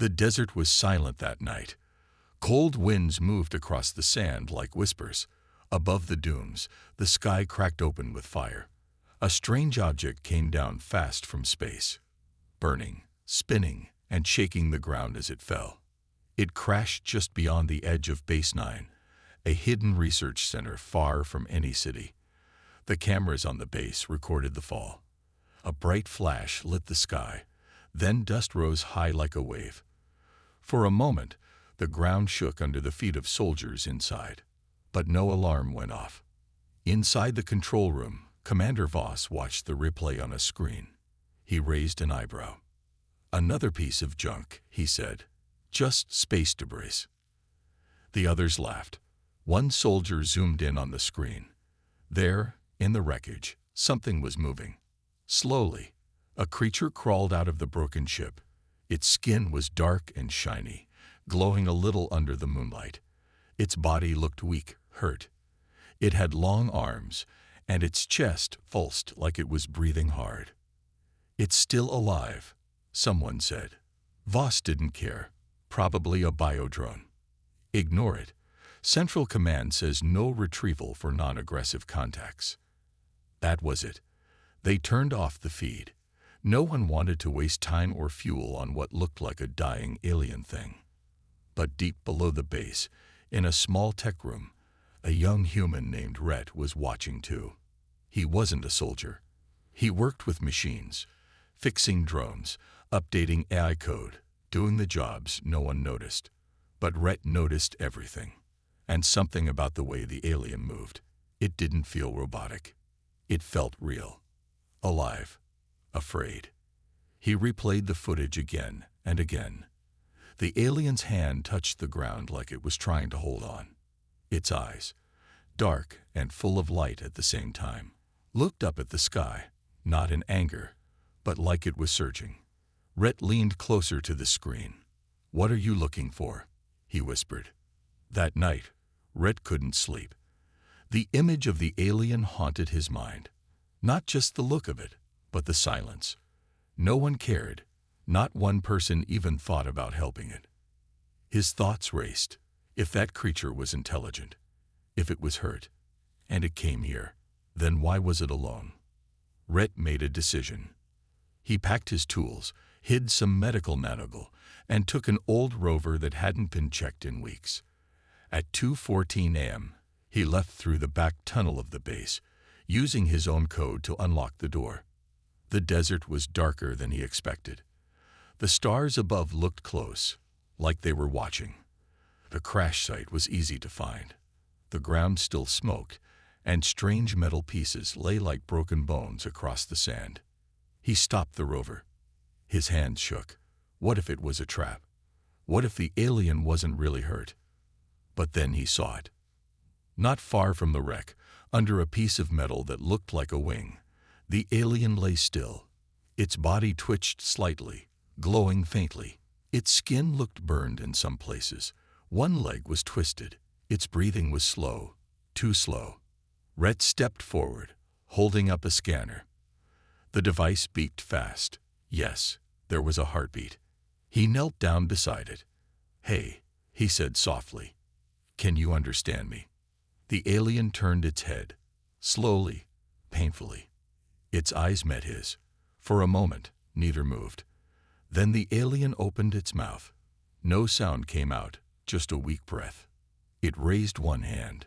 The desert was silent that night. Cold winds moved across the sand like whispers. Above the dunes, the sky cracked open with fire. A strange object came down fast from space, burning, spinning, and shaking the ground as it fell. It crashed just beyond the edge of Base 9, a hidden research center far from any city. The cameras on the base recorded the fall. A bright flash lit the sky, then dust rose high like a wave. For a moment, the ground shook under the feet of soldiers inside, but no alarm went off. Inside the control room, Commander Voss watched the replay on a screen. He raised an eyebrow. "Another piece of junk," he said. "Just space debris." The others laughed. One soldier zoomed in on the screen. There, in the wreckage, something was moving. Slowly, a creature crawled out of the broken ship. Its skin was dark and shiny, glowing a little under the moonlight. Its body looked weak, hurt. It had long arms, and its chest pulsed like it was breathing hard. "It's still alive," someone said. Voss didn't care. Probably a biodrone. "Ignore it. Central Command says no retrieval for non-aggressive contacts." That was it. They turned off the feed. No one wanted to waste time or fuel on what looked like a dying alien thing. But deep below the base, in a small tech room, a young human named Rhett was watching too. He wasn't a soldier. He worked with machines, fixing drones, updating AI code, doing the jobs no one noticed. But Rhett noticed everything. And something about the way the alien moved. It didn't feel robotic. It felt real. Alive. Afraid. He replayed the footage again and again. The alien's hand touched the ground like it was trying to hold on. Its eyes, dark and full of light at the same time, looked up at the sky, not in anger, but like it was searching. Rhett leaned closer to the screen. "What are you looking for?" he whispered. That night, Rhett couldn't sleep. The image of the alien haunted his mind. Not just the look of it, but the silence. No one cared. Not one person even thought about helping it. His thoughts raced. If that creature was intelligent, if it was hurt, and it came here, then why was it alone? Rhett made a decision. He packed his tools, hid some medical manual, and took an old rover that hadn't been checked in weeks. At 2:14 a.m., he left through the back tunnel of the base, using his own code to unlock the door. The desert was darker than he expected. The stars above looked close, like they were watching. The crash site was easy to find. The ground still smoked, and strange metal pieces lay like broken bones across the sand. He stopped the rover. His hands shook. What if it was a trap? What if the alien wasn't really hurt? But then he saw it. Not far from the wreck, under a piece of metal that looked like a wing, the alien lay still. Its body twitched slightly, glowing faintly. Its skin looked burned in some places. One leg was twisted. Its breathing was slow, too slow. Rhett stepped forward, holding up a scanner. The device beeped fast. Yes, there was a heartbeat. He knelt down beside it. "Hey," he said softly. "Can you understand me?" The alien turned its head, slowly, painfully. Its eyes met his. For a moment, neither moved. Then the alien opened its mouth. No sound came out, just a weak breath. It raised one hand.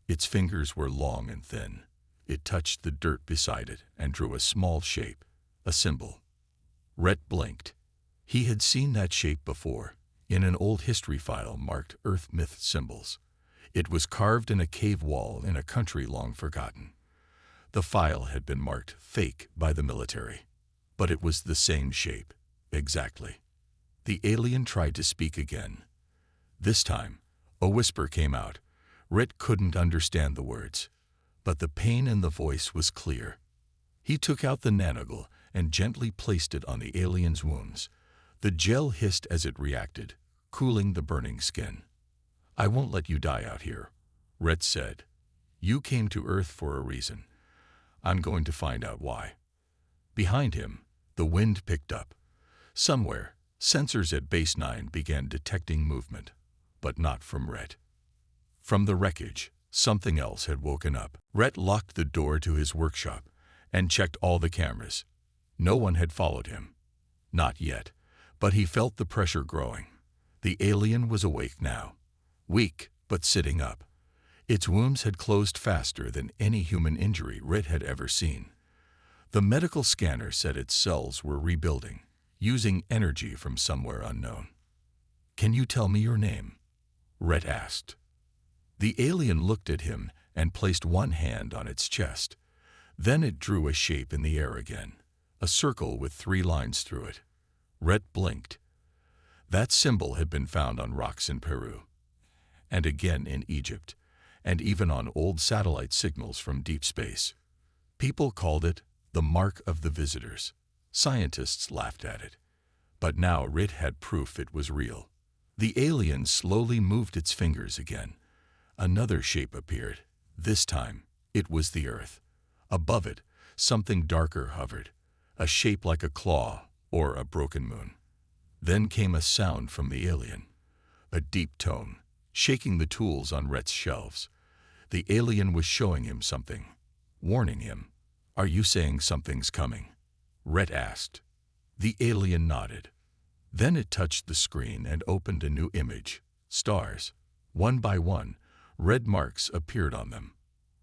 Its fingers were long and thin. It touched the dirt beside it and drew a small shape, a symbol. Rhett blinked. He had seen that shape before, in an old history file marked Earth myth symbols. It was carved in a cave wall in a country long forgotten. The file had been marked fake by the military, but it was the same shape, exactly. The alien tried to speak again. This time, a whisper came out. Rhett couldn't understand the words, but the pain in the voice was clear. He took out the nanogle and gently placed it on the alien's wounds. The gel hissed as it reacted, cooling the burning skin. "I won't let you die out here," Rhett said. "You came to Earth for a reason. I'm going to find out why." Behind him, the wind picked up. Somewhere, Sensors at Base 9 began detecting movement, but not from Rhett. From the wreckage, something else had woken up. Rhett locked the door to his workshop and checked all the cameras. No one had followed him. Not yet, but he felt the pressure growing. The alien was awake now. Weak, but sitting up. Its wounds had closed faster than any human injury Rhett had ever seen. The medical scanner said its cells were rebuilding, using energy from somewhere unknown. "Can you tell me your name?" Rhett asked. The alien looked at him and placed one hand on its chest. Then it drew a shape in the air again, a circle with 3 lines through it. Rhett blinked. That symbol had been found on rocks in Peru, and again in Egypt, and even on old satellite signals from deep space. People called it the Mark of the Visitors. Scientists laughed at it. But now Rhett had proof it was real. The alien slowly moved its fingers again. Another shape appeared. This time, it was the Earth. Above it, something darker hovered, a shape like a claw or a broken moon. Then came a sound from the alien, a deep tone, shaking the tools on Rhett's shelves. The alien was showing him something, warning him. "Are you saying something's coming?" Rhett asked. The alien nodded. Then it touched the screen and opened a new image. Stars. One by one, red marks appeared on them.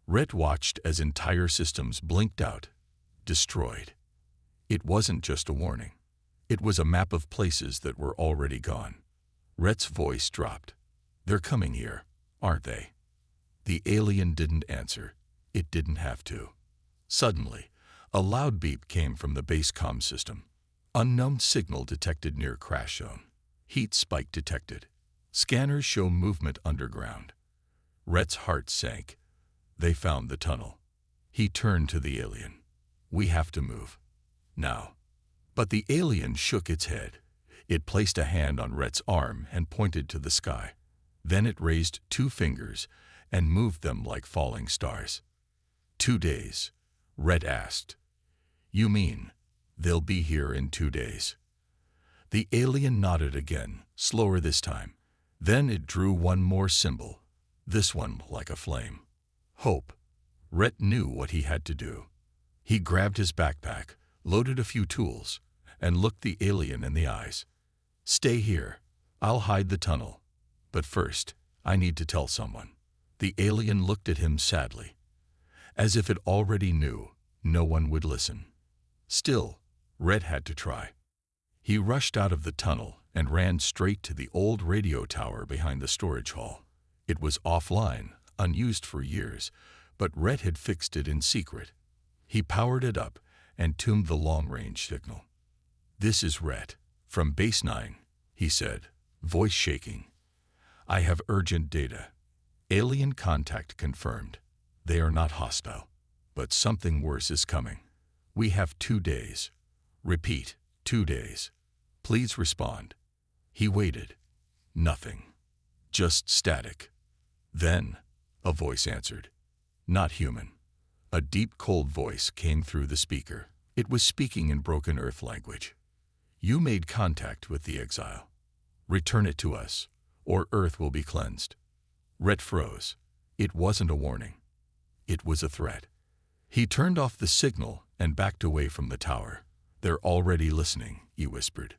Rhett watched as entire systems blinked out, destroyed. It wasn't just a warning. It was a map of places that were already gone. Rhett's voice dropped. "They're coming here, aren't they?" The alien didn't answer. It didn't have to. Suddenly, a loud beep came from the base comm system. Unknown signal detected near crash zone. Heat spike detected. Scanners show movement underground. Rhett's heart sank. They found the tunnel. He turned to the alien. "We have to move. Now." But the alien shook its head. It placed a hand on Rhett's arm and pointed to the sky. Then it raised 2 fingers and moved them like falling stars. 2 days, Rhett asked. "You mean they'll be here in 2 days?" The alien nodded again, slower this time. Then it drew one more symbol, this one like a flame. Hope. Rhett knew what he had to do. He grabbed his backpack, loaded a few tools, and looked the alien in the eyes. "Stay here. I'll hide the tunnel. But first, I need to tell someone." The alien looked at him sadly. As if it already knew no one would listen. Still, Rhett had to try. He rushed out of the tunnel and ran straight to the old radio tower behind the storage hall. It was offline, unused for years, but Rhett had fixed it in secret. He powered it up and tuned the long-range signal. "This is Rhett, from Base 9, he said, voice shaking. "I have urgent data. Alien contact confirmed. They are not hostile, but something worse is coming. We have 2 days. Repeat, 2 days. Please respond." He waited. Nothing. Just static. Then, a voice answered. Not human. A deep, cold voice came through the speaker. It was speaking in broken Earth language. "You made contact with the exile. Return it to us, or Earth will be cleansed." Rhett froze. It wasn't a warning. It was a threat. He turned off the signal and backed away from the tower. "They're already listening," he whispered.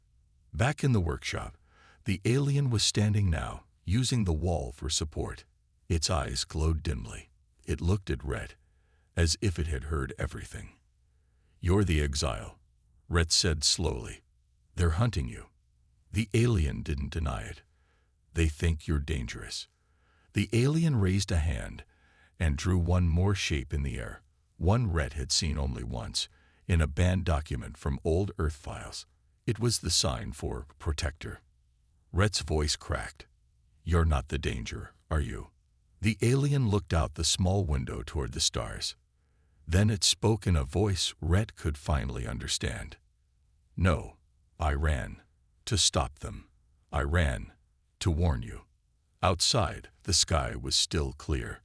Back in the workshop, the alien was standing now, using the wall for support. Its eyes glowed dimly. It looked at Rhett, as if it had heard everything. "You're the exile," Rhett said slowly. "They're hunting you." The alien didn't deny it. "They think you're dangerous." The alien raised a hand and drew one more shape in the air, one Rhett had seen only once, in a banned document from old Earth files. It was the sign for Protector. Rhett's voice cracked. "You're not the danger, are you?" The alien looked out the small window toward the stars. Then it spoke in a voice Rhett could finally understand. "No, I ran. To stop them. I ran. To warn you." Outside, the sky was still clear.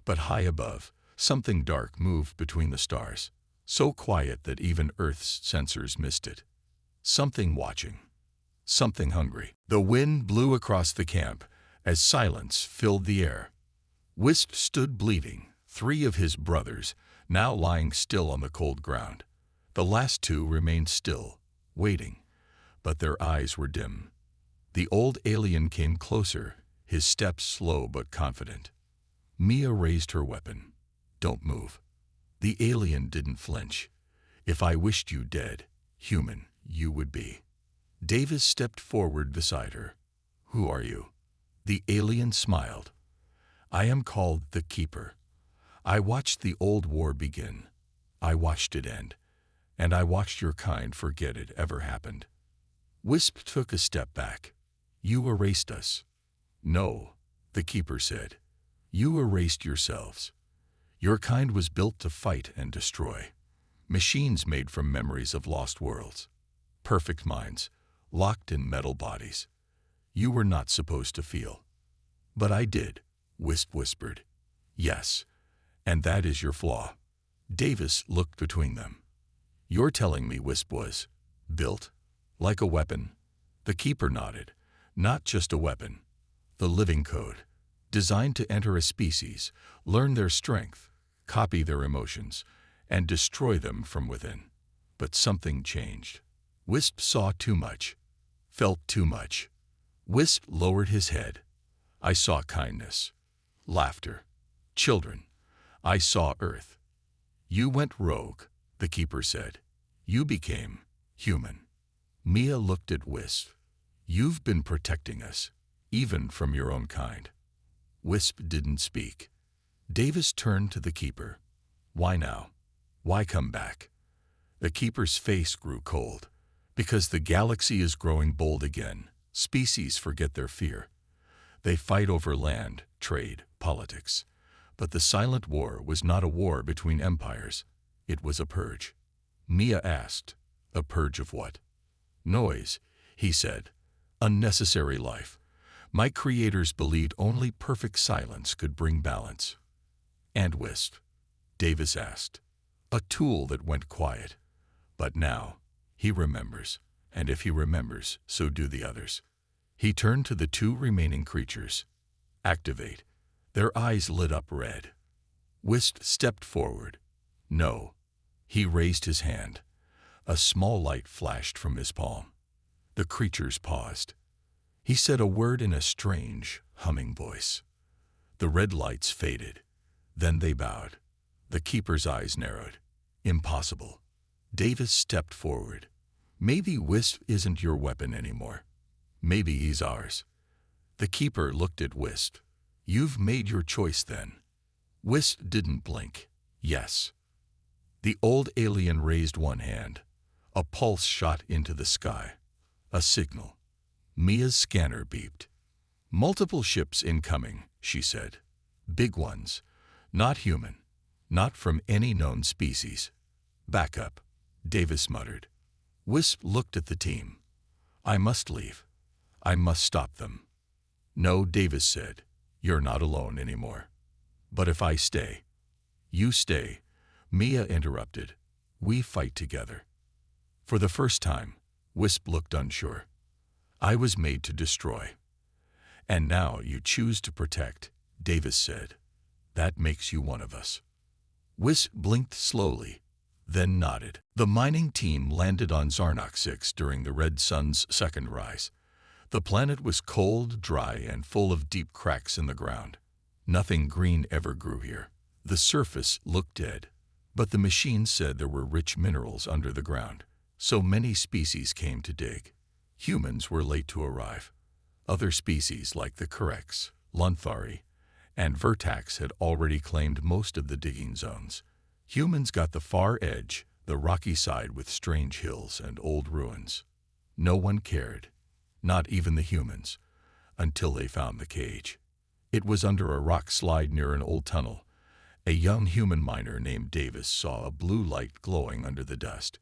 But high above, something dark moved between the stars, so quiet that even Earth's sensors missed it. Something watching. something hungry. The wind blew across the camp as silence filled the air. Wisp stood bleeding, 3 of his brothers now lying still on the cold ground. The last 2 remained still, waiting, but their eyes were dim. The old alien came closer, his steps slow but confident. Mia raised her weapon. "Don't move." The alien didn't flinch. "If I wished you dead, human, you would be." Davis stepped forward beside her. "Who are you?" The alien smiled. "I am called the Keeper. I watched the old war begin. I watched it end. And I watched your kind forget it ever happened." Wisp took a step back. "You erased us." "No," the Keeper said. "You erased yourselves. Your kind was built to fight and destroy. Machines made from memories of lost worlds. Perfect minds, locked in metal bodies. You were not supposed to feel." "But I did," Wisp whispered. "Yes, and that is your flaw." Davis looked between them. "You're telling me Wisp was built like a weapon?" The Keeper nodded. "Not just a weapon. The living code, designed to enter a species, learn their strength, copy their emotions, and destroy them from within. But something changed. Wisp saw too much, felt too much." Wisp lowered his head. "I saw kindness, laughter, children. I saw Earth." "You went rogue," the Keeper said. "You became human." Mia looked at Wisp. "You've been protecting us, even from your own kind." Wisp didn't speak. Davis turned to the Keeper. "Why now? Why come back?" The Keeper's face grew cold. "Because the galaxy is growing bold again. Species forget their fear. They fight over land, trade, politics. But the silent war was not a war between empires. It was a purge." Mia asked, "A purge of what?" "Noise," he said. "Unnecessary life. My creators believed only perfect silence could bring balance." "And Wisp?" Davis asked. "A tool that went quiet. But now, he remembers. And if he remembers, so do the others." He turned to the 2 remaining creatures. "Activate." Their eyes lit up red. Wisp stepped forward. "No." He raised his hand. A small light flashed from his palm. The creatures paused. He said a word in a strange, humming voice. The red lights faded. Then they bowed. The Keeper's eyes narrowed. "Impossible." Davis stepped forward. "Maybe Wisp isn't your weapon anymore. Maybe he's ours." The Keeper looked at Wisp. "You've made your choice then." Wisp didn't blink. "Yes." The old alien raised one hand. A pulse shot into the sky. A signal. Mia's scanner beeped. "Multiple ships incoming," she said. "Big ones. Not human. Not from any known species." "Back up," Davis muttered. Wisp looked at the team. "I must leave. I must stop them." "No," Davis said. "You're not alone anymore." "But if I stay?" "You stay," Mia interrupted. "We fight together." For the first time, Wisp looked unsure. "I was made to destroy." "And now you choose to protect," Davis said. "That makes you one of us." Wisp blinked slowly, then nodded. The mining team landed on Zarnok 6 during the Red Sun's second rise. The planet was cold, dry, and full of deep cracks in the ground. Nothing green ever grew here. The surface looked dead, but the machines said there were rich minerals under the ground. So many species came to dig. Humans were late to arrive. Other species like the Corex, Lunthari, and Vertax had already claimed most of the digging zones. Humans got the far edge, the rocky side with strange hills and old ruins. No one cared, not even the humans, until they found the cage. It was under a rock slide near an old tunnel. A young human miner named Davis saw a blue light glowing under the dust.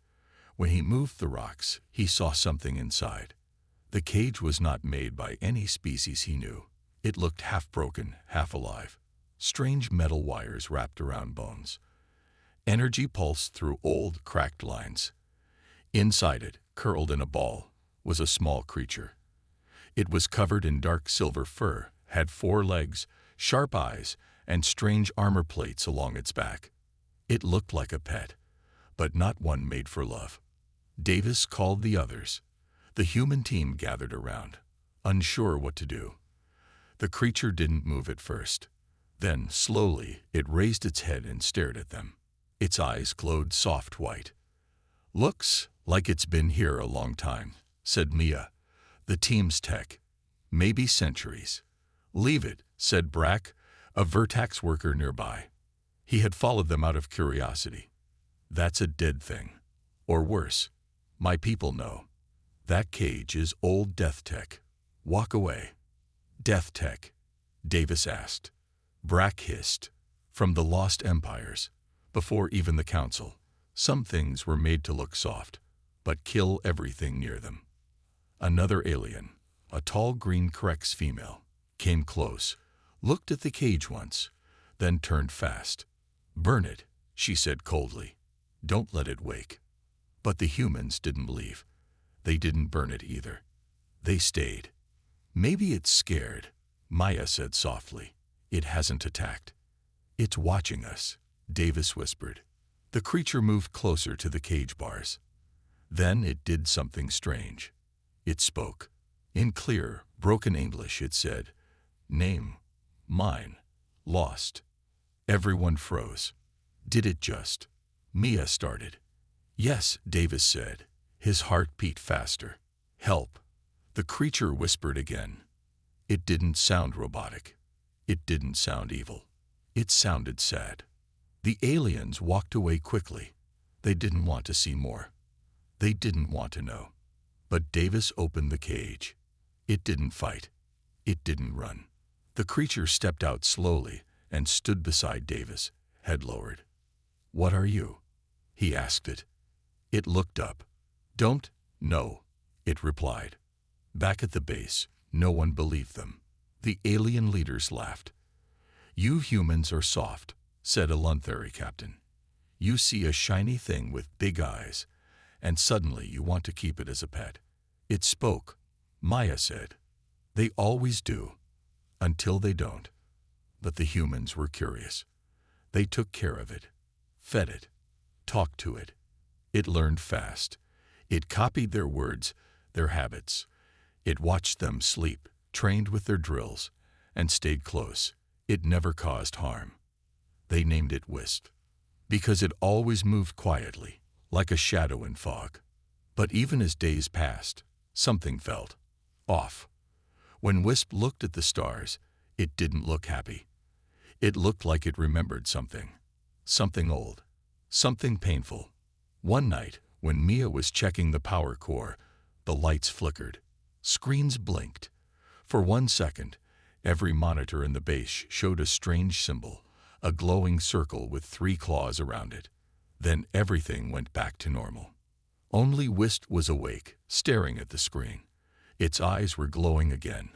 When he moved the rocks, he saw something inside. The cage was not made by any species he knew. It looked half broken, half alive. Strange metal wires wrapped around bones. Energy pulsed through old, cracked lines. Inside it, curled in a ball, was a small creature. It was covered in dark silver fur, had 4 legs, sharp eyes, and strange armor plates along its back. It looked like a pet, but not one made for love. Davis called the others. The human team gathered around, unsure what to do. The creature didn't move at first. Then, slowly, it raised its head and stared at them. Its eyes glowed soft white. "Looks like it's been here a long time," said Mia, the team's tech. "Maybe centuries." "Leave it," said Brack, a Vertax worker nearby. He had followed them out of curiosity. "That's a dead thing. Or worse. My people know. That cage is old Death Tech. Walk away." "Death Tech?" Davis asked. Brack hissed. "From the Lost Empires. Before even the Council. Some things were made to look soft, but kill everything near them." Another alien, a tall green Krex female, came close, looked at the cage once, then turned fast. "Burn it," she said coldly. "Don't let it wake." But the humans didn't leave. They didn't burn it either. They stayed. "Maybe it's scared," Maya said softly. "It hasn't attacked." "It's watching us," Davis whispered. The creature moved closer to the cage bars. Then it did something strange. It spoke. In clear, broken English it said, "Name, mine, lost." Everyone froze. "Did it just?" Mia started. "Yes," Davis said. His heart beat faster. "Help." The creature whispered again. It didn't sound robotic. It didn't sound evil. It sounded sad. The aliens walked away quickly. They didn't want to see more. They didn't want to know. But Davis opened the cage. It didn't fight. It didn't run. The creature stepped out slowly and stood beside Davis, head lowered. "What are you?" he asked it. It looked up. "Don't know," it replied. Back at the base, no one believed them. The alien leaders laughed. "You humans are soft," said a Lunthari captain. "You see a shiny thing with big eyes, and suddenly you want to keep it as a pet." It spoke. Maya said, "They always do, until they don't." But the humans were curious. They took care of it, fed it, talked to it. It learned fast. It copied their words, their habits. It watched them sleep, trained with their drills, and stayed close. It never caused harm. They named it Wisp, because it always moved quietly, like a shadow in fog. But even as days passed, something felt off. When Wisp looked at the stars, it didn't look happy. It looked like it remembered something. Something old. Something painful. One night, when Mia was checking the power core, the lights flickered. Screens blinked. For 1 second, every monitor in the base showed a strange symbol, a glowing circle with 3 claws around it. Then everything went back to normal. Only Wisp was awake, staring at the screen. Its eyes were glowing again.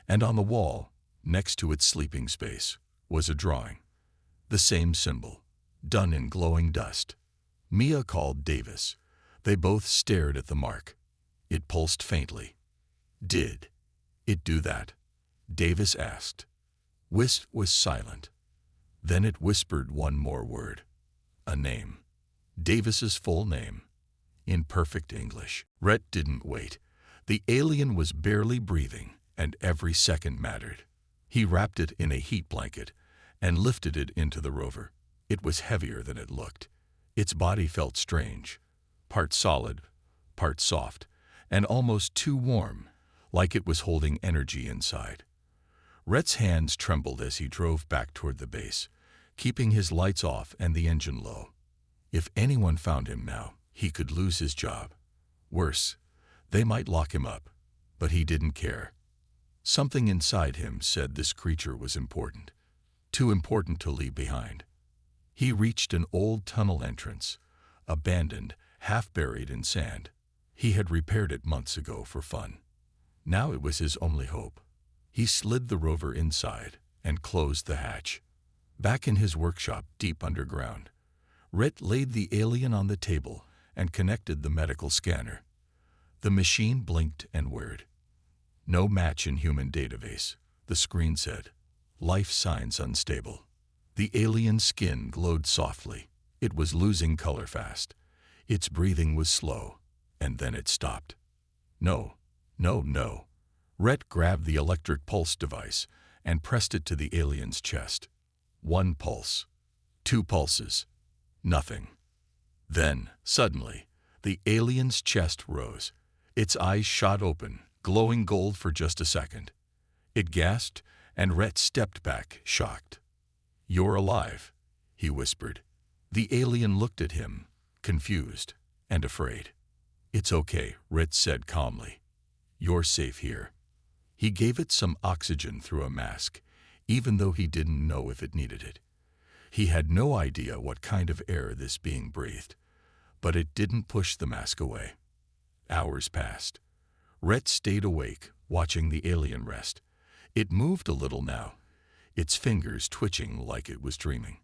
And on the wall, next to its sleeping space, was a drawing. The same symbol, done in glowing dust. Mia called Davis. They both stared at the mark. It pulsed faintly. "Did it do that?" Davis asked. Wisp was silent. Then it whispered one more word. A name. Davis's full name. In perfect English. Rhett didn't wait. The alien was barely breathing, and every second mattered. He wrapped it in a heat blanket and lifted it into the rover. It was heavier than it looked. Its body felt strange, part solid, part soft, and almost too warm, like it was holding energy inside. Rhett's hands trembled as he drove back toward the base, keeping his lights off and the engine low. If anyone found him now, he could lose his job. Worse, they might lock him up, but he didn't care. Something inside him said this creature was important, too important to leave behind. He reached an old tunnel entrance, abandoned, half buried in sand. He had repaired it months ago for fun. Now it was his only hope. He slid the rover inside and closed the hatch. Back in his workshop deep underground, Rhett laid the alien on the table and connected the medical scanner. The machine blinked and whirred. No match in human database, the screen said. Life signs unstable. The alien skin glowed softly. It was losing color fast. Its breathing was slow, and then it stopped. No, no, no. Rhett grabbed the electric pulse device and pressed it to the alien's chest. 1 pulse. 2 pulses. Nothing. Then, suddenly, the alien's chest rose. Its eyes shot open, glowing gold for just a second. It gasped, and Rhett stepped back, shocked. "You're alive," he whispered. The alien looked at him, confused and afraid. "It's okay," Rhett said calmly. "You're safe here." He gave it some oxygen through a mask, even though he didn't know if it needed it. He had no idea what kind of air this being breathed, but it didn't push the mask away. Hours passed. Rhett stayed awake, watching the alien rest. It moved a little now, its fingers twitching like it was dreaming.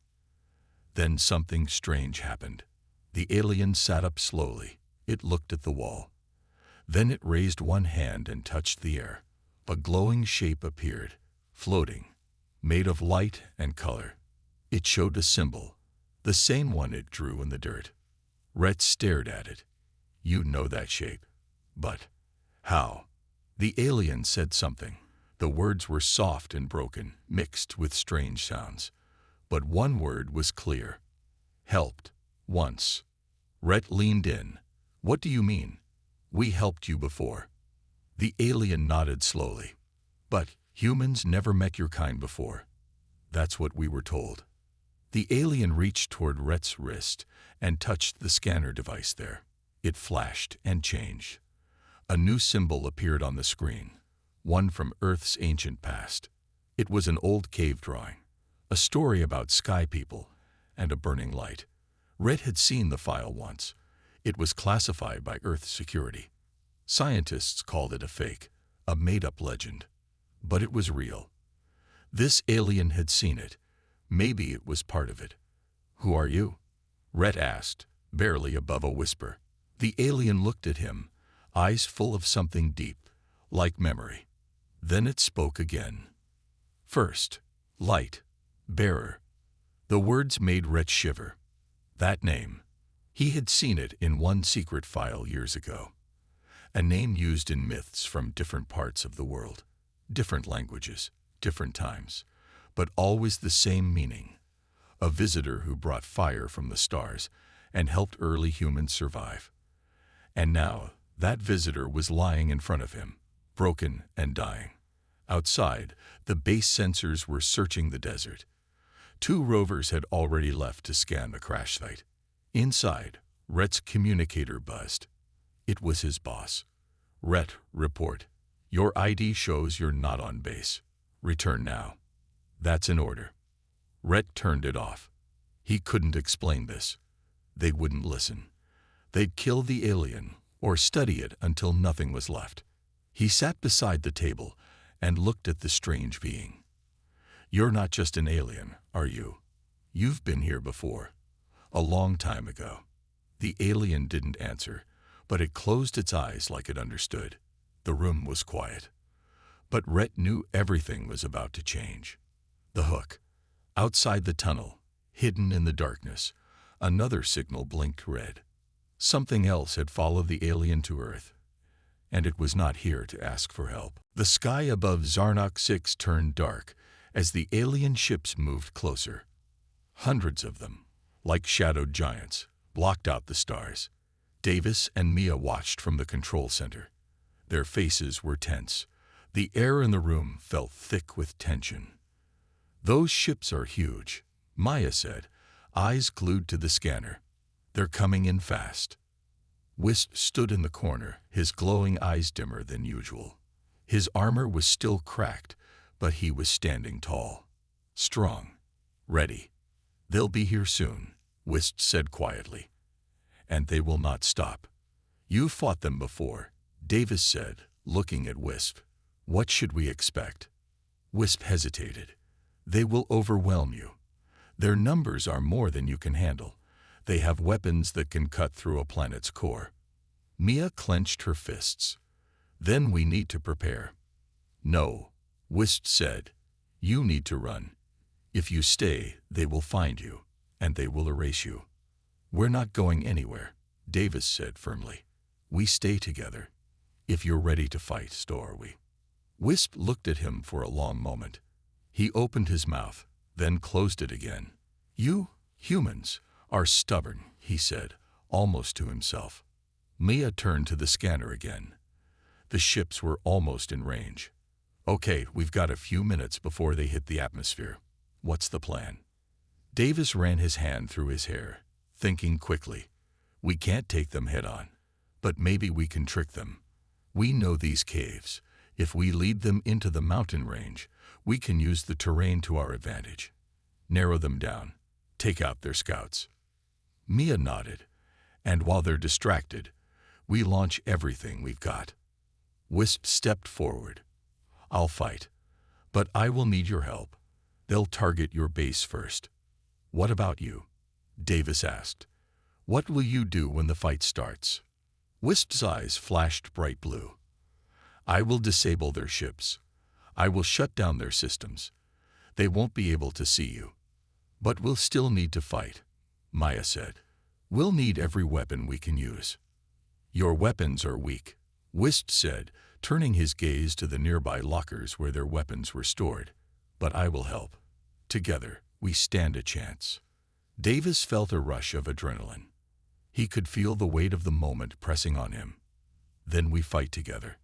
Then something strange happened. The alien sat up slowly. It looked at the wall. Then it raised one hand and touched the air. A glowing shape appeared, floating, made of light and color. It showed a symbol, the same one it drew in the dirt. Rhett stared at it. "You know that shape." "But how?" The alien said something. The words were soft and broken, mixed with strange sounds. But one word was clear. "Helped. Once." Rhett leaned in. "What do you mean?" "We helped you before." The alien nodded slowly. "But humans never met your kind before." "That's what we were told." The alien reached toward Rhett's wrist and touched the scanner device there. It flashed and changed. A new symbol appeared on the screen, one from Earth's ancient past. It was an old cave drawing, a story about sky people and a burning light. Rhett had seen the file once. It was classified by Earth security. Scientists called it a fake, a made-up legend. But it was real. This alien had seen it. Maybe it was part of it. "Who are you?" Rhett asked, barely above a whisper. The alien looked at him, eyes full of something deep, like memory. Then it spoke again. "First, light, bearer." The words made Rhett shiver. That name. He had seen it in one secret file years ago. A name used in myths from different parts of the world, different languages, different times, but always the same meaning. A visitor who brought fire from the stars and helped early humans survive. And now, that visitor was lying in front of him, broken and dying. Outside, the base sensors were searching the desert. 2 rovers had already left to scan the crash site. Inside, Rhett's communicator buzzed. It was his boss. "Rhett, report. Your ID shows you're not on base. Return now." "That's an order." Rhett turned it off. He couldn't explain this. They wouldn't listen. They'd kill the alien or study it until nothing was left. He sat beside the table and looked at the strange being. "You're not just an alien, are you? You've been here before. A long time ago." The alien didn't answer, but it closed its eyes like it understood. The room was quiet. But Rhett knew everything was about to change. The hook. Outside the tunnel, hidden in the darkness, another signal blinked red. Something else had followed the alien to Earth, and it was not here to ask for help. The sky above Zarnok 6 turned dark as the alien ships moved closer. Hundreds of them, like shadowed giants, blocked out the stars. Davis and Mia watched from the control center. Their faces were tense. The air in the room felt thick with tension. "Those ships are huge," Maya said, eyes glued to the scanner. "They're coming in fast." Wisp stood in the corner, his glowing eyes dimmer than usual. His armor was still cracked, but he was standing tall, strong, ready. "They'll be here soon," Wisp said quietly. "And they will not stop." "You fought them before," Davis said, looking at Wisp. "What should we expect?" Wisp hesitated. "They will overwhelm you. Their numbers are more than you can handle. They have weapons that can cut through a planet's core." Mia clenched her fists. Then we need to prepare. No, Wisp said. You need to run. If you stay, they will find you, and they will erase you. We're not going anywhere, Davis said firmly. We stay together. If you're ready to fight, so are we. Wisp looked at him for a long moment. He opened his mouth, then closed it again. You, humans, are stubborn, he said, almost to himself. Mia turned to the scanner again. The ships were almost in range. Okay, we've got a few minutes before they hit the atmosphere. What's the plan? Davis ran his hand through his hair, thinking quickly. We can't take them head on, but maybe we can trick them. We know these caves. If we lead them into the mountain range, we can use the terrain to our advantage. Narrow them down. Take out their scouts. Mia nodded, and while they're distracted, we launch everything we've got. Wisp stepped forward. I'll fight, but I will need your help. They'll target your base first. What about you? Davis asked. What will you do when the fight starts? Wisp's eyes flashed bright blue. I will disable their ships. I will shut down their systems. They won't be able to see you. But we'll still need to fight, Maya said. We'll need every weapon we can use. Your weapons are weak, Wisp said, turning his gaze to the nearby lockers where their weapons were stored. But I will help. Together, we stand a chance. Davis felt a rush of adrenaline. He could feel the weight of the moment pressing on him. Then we fight together.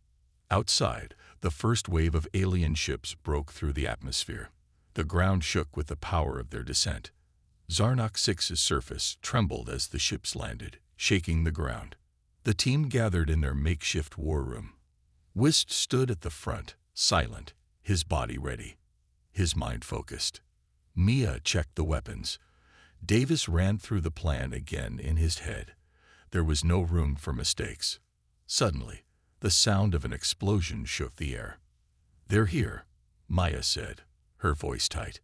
Outside, the first wave of alien ships broke through the atmosphere. The ground shook with the power of their descent. Zarnok 6's surface trembled as the ships landed, shaking the ground. The team gathered in their makeshift war room. Wisp stood at the front, silent, his body ready, his mind focused. Mia checked the weapons. Davis ran through the plan again in his head. There was no room for mistakes. Suddenly, the sound of an explosion shook the air. They're here, Maya said, her voice tight.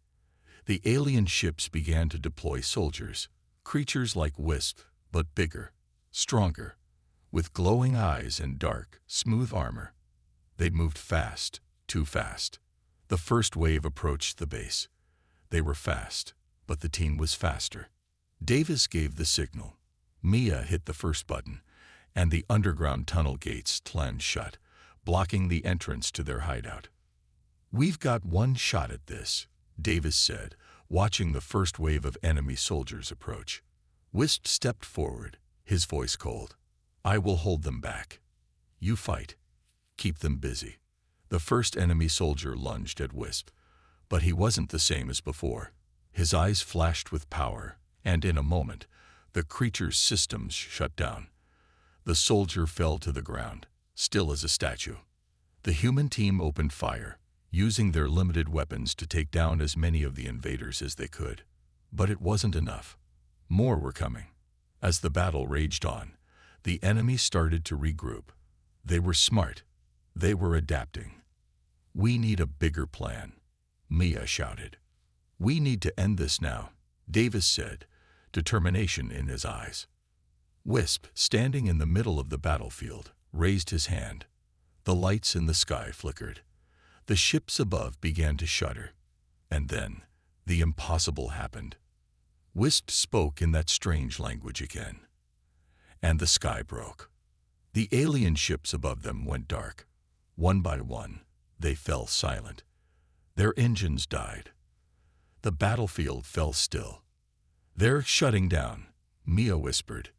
The alien ships began to deploy soldiers, creatures like Wisp, but bigger, stronger, with glowing eyes and dark, smooth armor. They moved fast, too fast. The first wave approached the base. They were fast, but the team was faster. Davis gave the signal. Mia hit the first button, and the underground tunnel gates slammed shut, blocking the entrance to their hideout. We've got one shot at this, Davis said, watching the first wave of enemy soldiers approach. Wisp stepped forward, his voice cold. I will hold them back. You fight. Keep them busy. The first enemy soldier lunged at Wisp, but he wasn't the same as before. His eyes flashed with power, and in a moment, the creature's systems shut down. The soldier fell to the ground, still as a statue. The human team opened fire, using their limited weapons to take down as many of the invaders as they could. But it wasn't enough. More were coming. As the battle raged on, the enemy started to regroup. They were smart. They were adapting. We need a bigger plan, Mia shouted. We need to end this now, Davis said, determination in his eyes. Wisp, standing in the middle of the battlefield, raised his hand. The lights in the sky flickered. The ships above began to shudder. And then, the impossible happened. Wisp spoke in that strange language again. And the sky broke. The alien ships above them went dark. One by one, they fell silent. Their engines died. The battlefield fell still. They're shutting down, Mia whispered.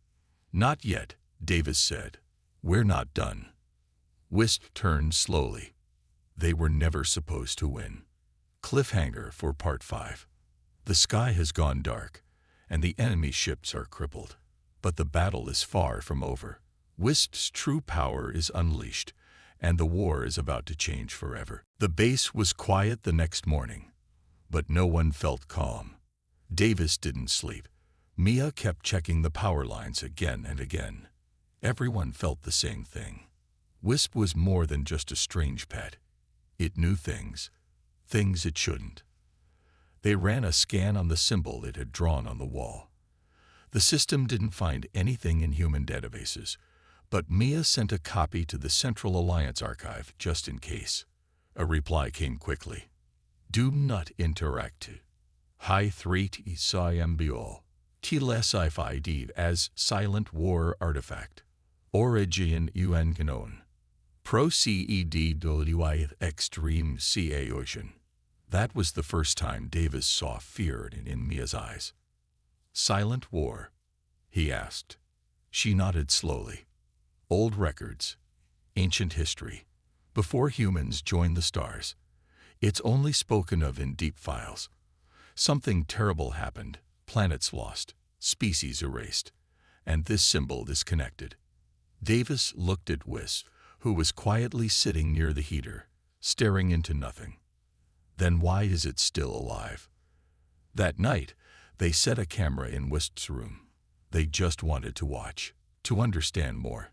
Not yet, Davis said. We're not done. Wisp turned slowly. They were never supposed to win. Cliffhanger for Part 5. The sky has gone dark, and the enemy ships are crippled. But the battle is far from over. Wisp's true power is unleashed, and the war is about to change forever. The base was quiet the next morning, but no one felt calm. Davis didn't sleep. Mia kept checking the power lines again and again. Everyone felt the same thing. Wisp was more than just a strange pet. It knew things it shouldn't. They ran a scan on the symbol it had drawn on the wall. The system didn't find anything in human databases, But Mia sent a copy to the Central Alliance archive just in case. A reply came quickly. Do not interact. High threat SIMBO. Till sci-fi div as silent war artifact. Origin UN canon. Proceed with extreme CA ocean. That was the first time Davis saw fear in Mia's eyes. Silent war? He asked. She nodded slowly. Old records. Ancient history. Before humans joined the stars. It's only spoken of in deep files. Something terrible happened. Planets lost. Species erased. And this symbol is connected. Davis looked at Wisp, who was quietly sitting near the heater, staring into nothing. Then why is it still alive? That night, they set a camera in Wisp's room. They just wanted to watch, to understand more.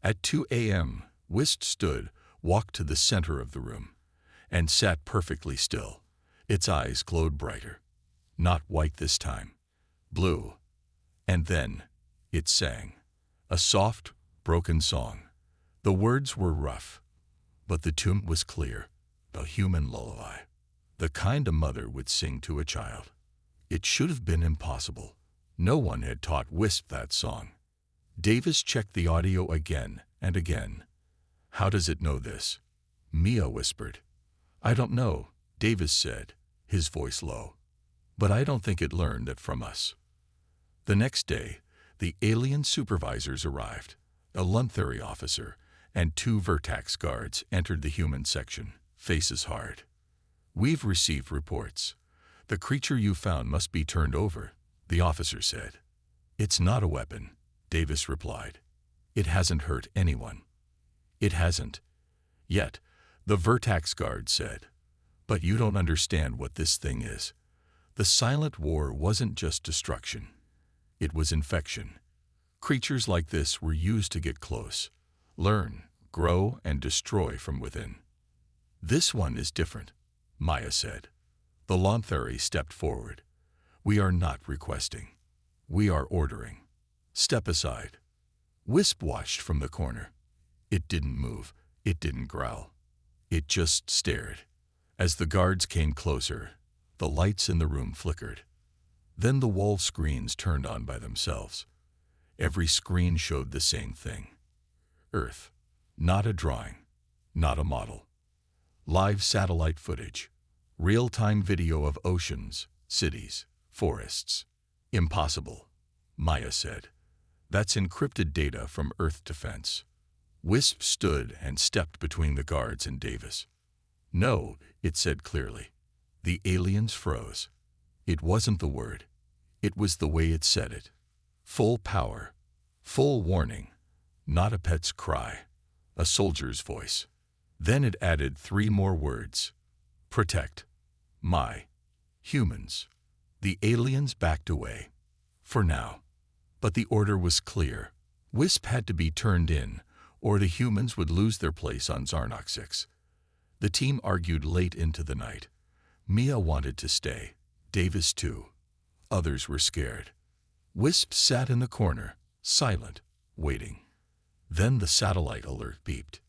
At 2 a.m., Wisp stood, walked to the center of the room, and sat perfectly still. Its eyes glowed brighter. Not white this time. Blue. And then, it sang. A soft, broken song. The words were rough, but the tune was clear. A human lullaby. The kind a mother would sing to a child. It should have been impossible. No one had taught Wisp that song. Davis checked the audio again and again. How does it know this? Mia whispered. I don't know, Davis said, his voice low. But I don't think it learned it from us. The next day, the alien supervisors arrived. A Luntheri officer and 2 Vertax guards entered the human section, faces hard. We've received reports. The creature you found must be turned over, the officer said. It's not a weapon, Davis replied. It hasn't hurt anyone. It hasn't. Yet, the Vertax guard said. But you don't understand what this thing is. The silent war wasn't just destruction. It was infection. Creatures like this were used to get close, learn, grow, and destroy from within. This one is different, Maya said. The Luntheri stepped forward. We are not requesting. We are ordering. Step aside. Wisp watched from the corner. It didn't move. It didn't growl. It just stared. As the guards came closer, the lights in the room flickered. Then the wall screens turned on by themselves. Every screen showed the same thing. Earth. Not a drawing. Not a model. Live satellite footage. Real-time video of oceans, cities, forests. Impossible, Maya said. That's encrypted data from Earth Defense. Wisp stood and stepped between the guards and Davis. No, it said clearly. The aliens froze. It wasn't the word. It was the way it said it. Full power. Full warning. Not a pet's cry. A soldier's voice. Then it added 3 more words. Protect. My. Humans. The aliens backed away. For now. But the order was clear. Wisp had to be turned in, or the humans would lose their place on Zarnox 6. The team argued late into the night. Mia wanted to stay. Davis too. Others were scared. Wisp sat in the corner, silent, waiting. Then the satellite alert beeped.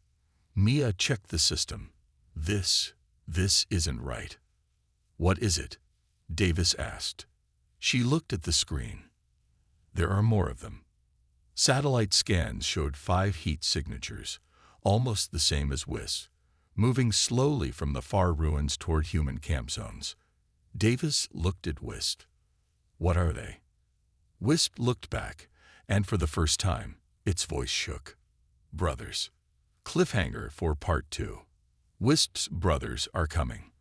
Mia checked the system. This isn't right. What is it? Davis asked. She looked at the screen. There are more of them. Satellite scans showed 5 heat signatures, almost the same as Wisp, moving slowly from the far ruins toward human camp zones. Davis looked at Wisp. What are they? Wisp looked back, and for the first time, its voice shook. Brothers. Cliffhanger for Part 2. Wisp's brothers are coming.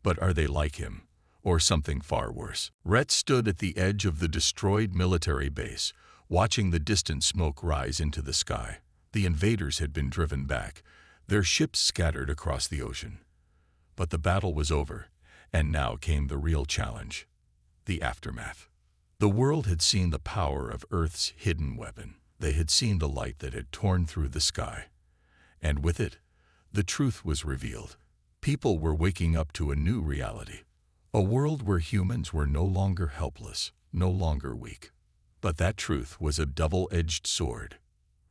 But are they like him, or something far worse? Rhett stood at the edge of the destroyed military base, watching the distant smoke rise into the sky. The invaders had been driven back, their ships scattered across the ocean. But the battle was over, and now came the real challenge. The aftermath. The world had seen the power of Earth's hidden weapon. They had seen the light that had torn through the sky. And with it, the truth was revealed. People were waking up to a new reality. A world where humans were no longer helpless, no longer weak. But that truth was a double-edged sword.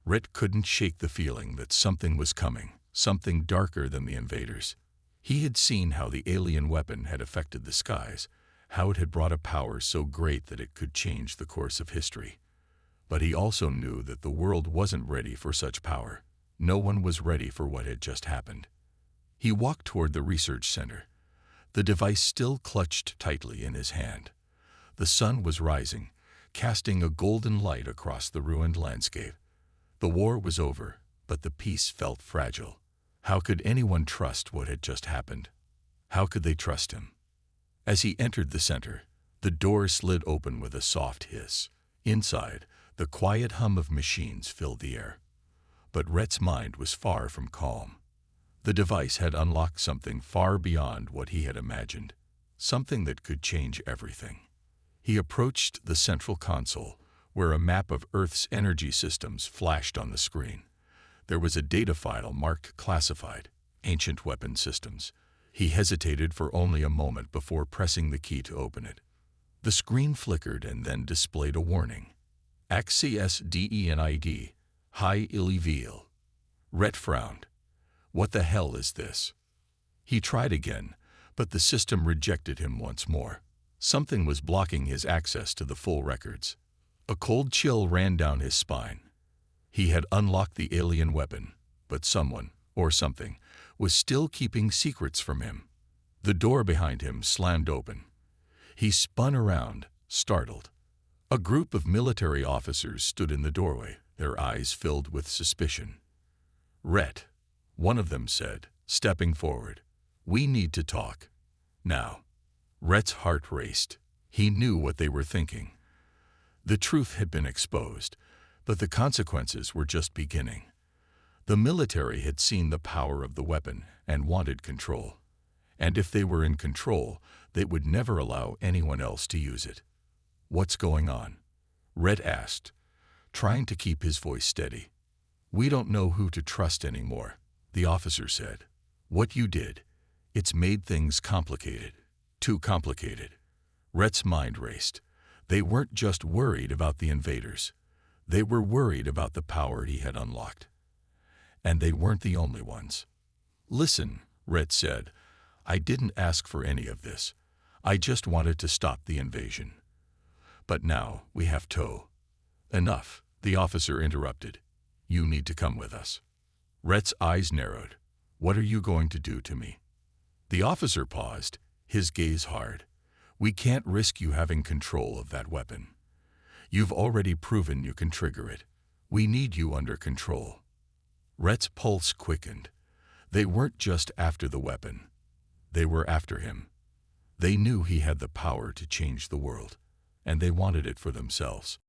Rhett couldn't shake the feeling that something was coming, something darker than the invaders. He had seen how the alien weapon had affected the skies, how it had brought a power so great that it could change the course of history. But he also knew that the world wasn't ready for such power. No one was ready for what had just happened. He walked toward the research center, the device still clutched tightly in his hand. The sun was rising, casting a golden light across the ruined landscape. The war was over, but the peace felt fragile. How could anyone trust what had just happened? How could they trust him? As he entered the center, the door slid open with a soft hiss. Inside, the quiet hum of machines filled the air. But Rhett's mind was far from calm. The device had unlocked something far beyond what he had imagined, something that could change everything. He approached the central console, where a map of Earth's energy systems flashed on the screen. There was a data file marked Classified, Ancient Weapon Systems. He hesitated for only a moment before pressing the key to open it. The screen flickered and then displayed a warning. Access DENID, High Illegal. Rhett frowned. What the hell is this? He tried again, but the system rejected him once more. Something was blocking his access to the full records. A cold chill ran down his spine. He had unlocked the alien weapon, but someone, or something, was still keeping secrets from him. The door behind him slammed open. He spun around, startled. A group of military officers stood in the doorway, their eyes filled with suspicion. "Rhett," one of them said, stepping forward. "We need to talk. Now." Rhett's heart raced. He knew what they were thinking. The truth had been exposed, but the consequences were just beginning. The military had seen the power of the weapon and wanted control. And if they were in control, they would never allow anyone else to use it. "What's going on?" Rhett asked, trying to keep his voice steady. "We don't know who to trust anymore," the officer said. "What you did, it's made things complicated. Too complicated." Rhett's mind raced. They weren't just worried about the invaders. They were worried about the power he had unlocked. And they weren't the only ones. "Listen," Rhett said, "I didn't ask for any of this. I just wanted to stop the invasion. But now we have to." "Enough," the officer interrupted. "You need to come with us." Rhett's eyes narrowed. "What are you going to do to me?" The officer paused, his gaze hard. "We can't risk you having control of that weapon. You've already proven you can trigger it. We need you under control." Rhett's pulse quickened. They weren't just after the weapon. They were after him. They knew he had the power to change the world, and they wanted it for themselves.